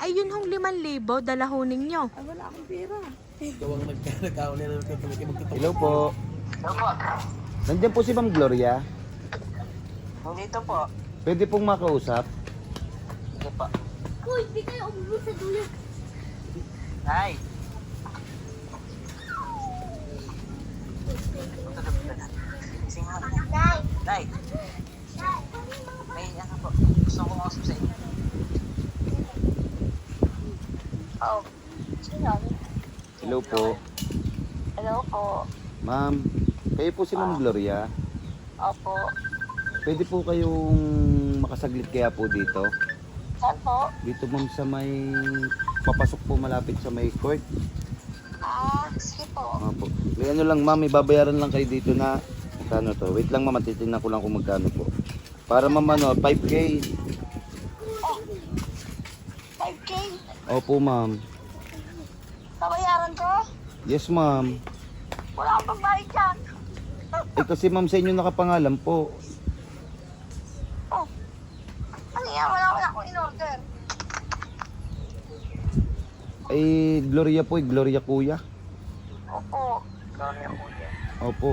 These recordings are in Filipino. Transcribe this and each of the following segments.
ay yun hong 5,000, dala ho ninyo. Ay, wala akong pera. Gawang nagkakaw na lang magtutuloy. Hello po. Hello po. Nandiyan po si Ma'am Gloria. Nandito po. Pwede pong makausap. Sige po. Uy, di kayo umuwi sa dulo. Nay. Sige mo. Nay. May ano po. Gusto ko mausap sa inyo. Oh. Sino? Hello po. Hello po. Ma'am, kayo po si Ma'am Gloria. Opo. Pwede po kayong makasaglit kaya po dito. Saan po? Dito ma'am sa may papasok po malapit sa may court. Sige po. Opo. May ano lang ma'am, may babayaran lang kayo dito na magkano to. Wait lang ma'am, titingnan ko lang kung magkano po. Para ma'am ano, 5K. 5K. Opo ma'am. Babayaran ko? Yes ma'am. Wala akong pagbayad dyan. Eh kasi ma'am sa inyo nakapangalan po. Oh. Ano yan? Wala akong in-order. Ay Gloria po, Gloria kuya. Opo. Sorry po yan. Opo.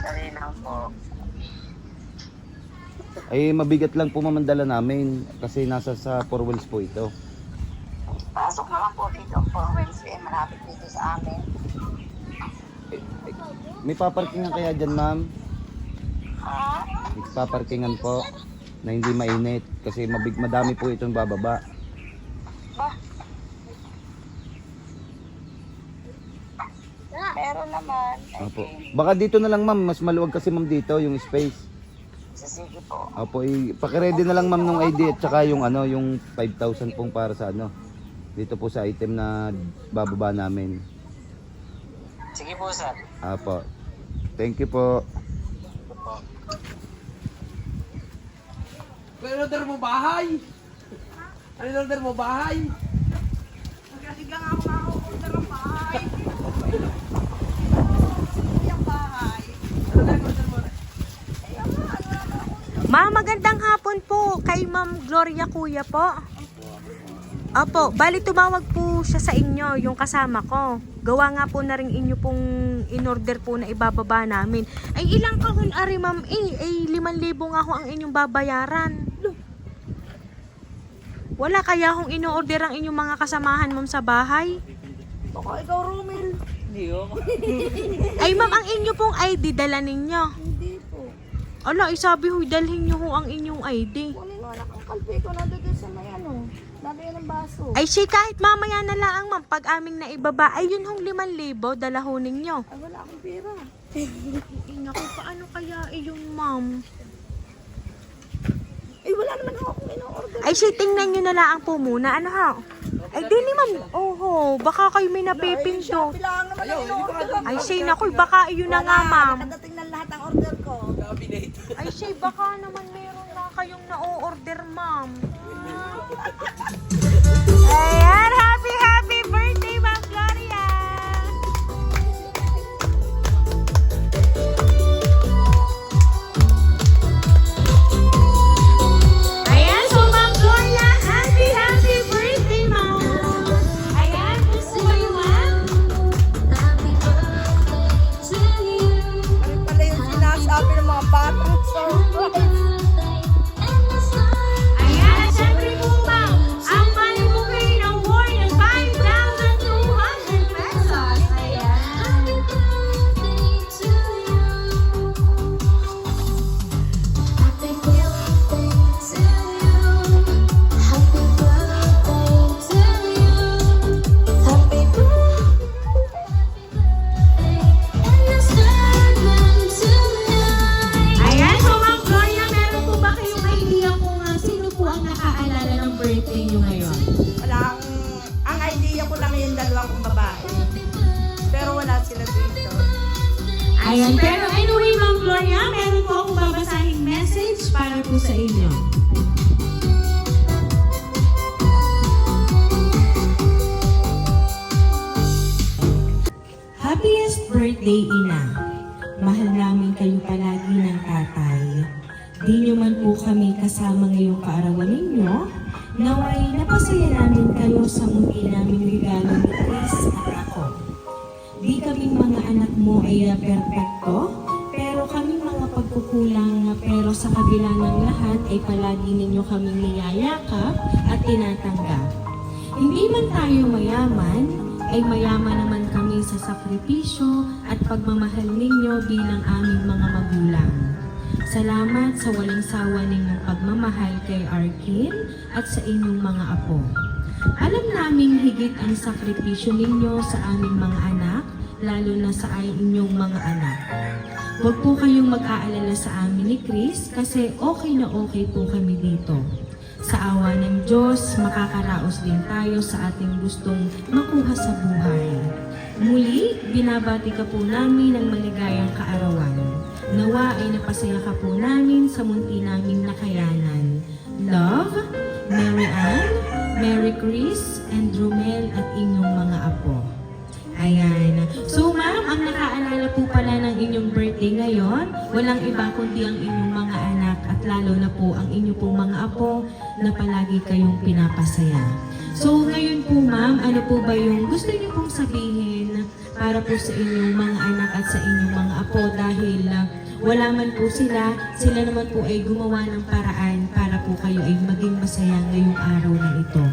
Dali lang po. Ay mabigat lang po ma'am ang dala namin kasi nasa sa 4 wheels po ito. Pasok naman po dito po. Wednesday, malapit dito sa amin. May paparkingan kaya dyan ma'am? Ha? May paparkingan po na hindi mainit kasi madami po itong bababa. Ba? Meron naman. Opo. Baka dito na lang ma'am, mas maluwag kasi ma'am dito yung space. Sige po. Opo, paki-ready na lang ma'am nung ID at saka yung ano, yung 5,000 pong para sa ano. Dito po sa item na bababa namin. Sige po, sir. Opo. Thank you po. Ano order mo bahay? Ano order mo bahay? Nagkasigang ako order ng bahay. Yung bahay. Ano order mo? Ma'am, magandang hapon po kay Ma'am Gloria kuya po. Opo, bali tumawag po siya sa inyo, yung kasama ko. Gawa nga po na rin inyo pong in-order po na ibababa namin. Ay ilang kahon ari ma'am ay 5,000 nga ho ang inyong babayaran. Wala kaya hong ino-order ang inyong mga kasamahan ma'am sa bahay? Baka ikaw, Romel. Hindi ako. Ay ma'am, ang inyo pong ID dala ninyo. Hindi po. Ala, isabi ho, dalhin nyo ho ang inyong ID. Kunin mo anak ang kalpe ko. Nandun sa may ano. Dami ng baso. Ay si kahit mamaya na lang ma'am, pag aming naibaba, ay yun hong 5,000, dala ho ninyo. Ay, wala akong pera. Ina ko, paano kaya iyon ma'am? Ay, wala naman akong in-order. Ay si tingnan nyo na lang po muna, ano ha? Ay di ni ma'am, oho, baka kayo may napipinto. Bilang naman ang in-order. Ay si nakoy, baka iyon na nga ma'am. Nakadating na lahat ang order ko. Cabinet. Ay si baka naman meron na kayong na-order ma'am. Ayan, happy birthday Ma'am Gloria! Ayan, so Ma'am Gloria, happy birthday Ma'am! Ayan, gusto mo yung ma'am? Ano pala yung sinasabi ng mga batang surprise? Ayan, at syempre po ma'am, ang money po kayo ng award ng 5,200 pesos. Ayan. Ayan, so Ma'am Gloria, meron po ba kayong idea kung sino po ang nakaalala ng birthday niyo ngayon? Walang, ang idea ko lang yung dalawang babae. Pero wala sila dito. Ayan, pero anyway Ma'am Gloria, meron po akong babasahing message para po sa inyo. Happiest birthday, Ina. Mahal namin kayo palagi ng tatay. Di nyo man po kami kasama ngayong kaarawan ninyo, Naway napasaya namin kayo sa muli naming regalo ni Chris at ako. Di kaming mga anak mo ay perpekto, pero kaming mga pagkukulang, pero sa kabila ng lahat ay palagi ninyo kaming niyayakap at tinatanggap. Hindi man tayo mayaman, ay mayaman naman kami sa sakripisyo at pagmamahal ninyo bilang aming mga magulang. Salamat sa walang sawa ninyong pagmamahal kay Arkin at sa inyong mga apo. Alam naming higit ang sakripisyo ninyo sa aming mga anak, lalo na sa inyong mga anak. Huwag po kayong mag-aalala sa amin ni Chris kasi okay na okay po kami dito. Sa awa ng Diyos, makakaraos din tayo sa ating gustong makuha sa buhay. Muli, binabati ka po namin ng maligayang kaarawan. Nawa ay napasaya ka po namin sa munti naming nakayanan. Love, Mary Ann, Mary Chris, and Romel at inyong mga apo. Ayan. So ma'am, ang nakaalala po pala ng inyong birthday ngayon, walang iba kundi ang inyong mga anak at lalo na po ang inyong pong mga apo na palagi kayong pinapasaya. So ngayon po ma'am, ano po ba yung gusto niyo pong sabihin para po sa inyong mga anak at sa inyong mga apo dahil wala man po sila naman po ay gumawa ng paraan para po kayo ay maging masaya ngayong araw na ito.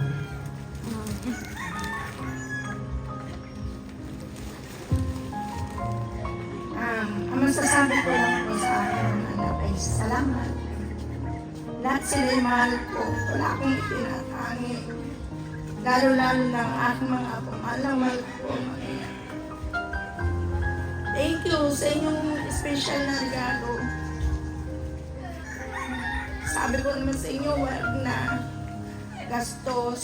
Ang masasabi ko lang po sa akin ng anak ay salamat. Lahat sila yung mahal ko. Wala akong itinatangi. Lalo-lalo na ang aking mga apo. Mahal na mahal ko. Thank you sa inyong special na regalo. Sabi ko naman sa inyo, wag na gastos.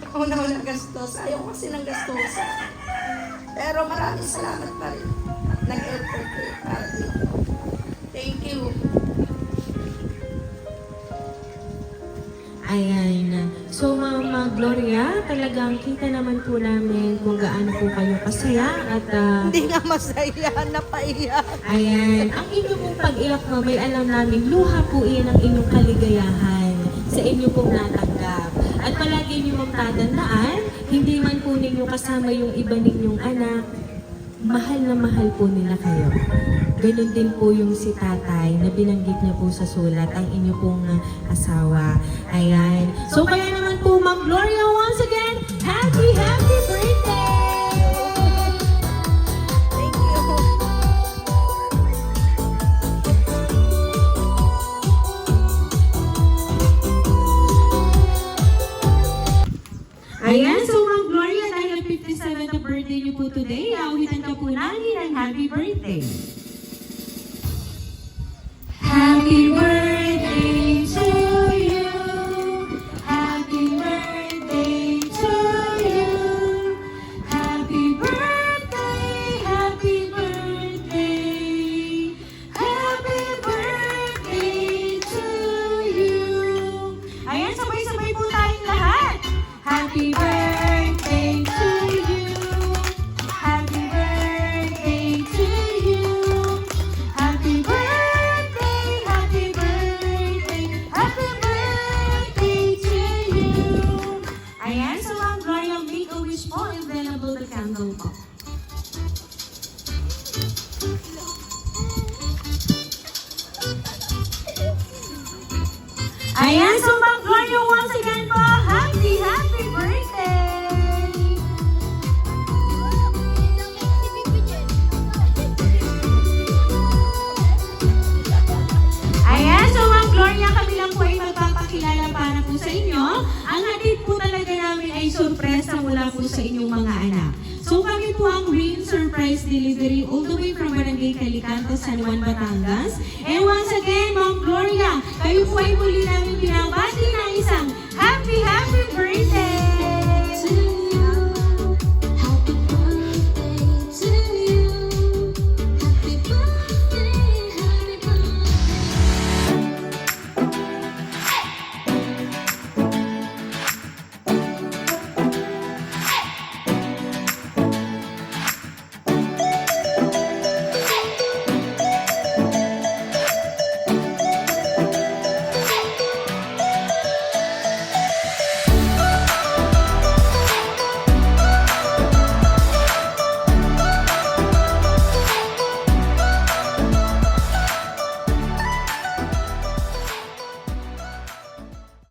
Una-una gastos. Ayaw kasi ng gastosa. Pero maraming salamat pa rin. Nag-effort kayo para dito. Thank you. Ayan. So, Mama Gloria, talagang kita naman po namin kung gaano po kayo kasaya at Hindi nga masaya, napaiyak. ayan. Ang inyong pong pag-iyak, Ma'am, may alam namin, luha po iyan ang inyong kaligayahan sa inyo pong natanggap. At palagi niyo magtatandaan, hindi man po ninyo kasama yung iba ninyong anak, mahal na mahal po nila kayo. Ganon din po yung si tatay na binanggit niya po sa sulat, ang inyo pong asawa. Ayan. So kaya naman po, Ma'am Gloria, once again, happy birthday! Thank you. Ayan, so Ma'am Gloria, dahil 57th na birthday niyo po today, awitan ka po namin ng happy birthday. Happy birthday to you. Happy birthday to you. Happy birthday, happy birthday. Happy birthday to you. Ayan, sabay-sabay po tayong lahat. Happy birthday to you. Happy birthday to you. Happy birthday, happy birthday, happy birthday to you. Ayan, so Ma'am Gloria, make a wish po, available the candle po. Ayan, so Ma'am Gloria, once again po, happy birthday! Ayan, so Ma'am Gloria, kami lang po ay magpapakilala para po sa inyo. Ang hatid po talaga namin ay sorpresa mula po sa inyong mga anak. So kami po ang Green Surprise Delivery all the way from Barangay Calicanto, San Juan, Batangas. And once again, Ma'am Gloria, kayo po ay muli namin pinabati.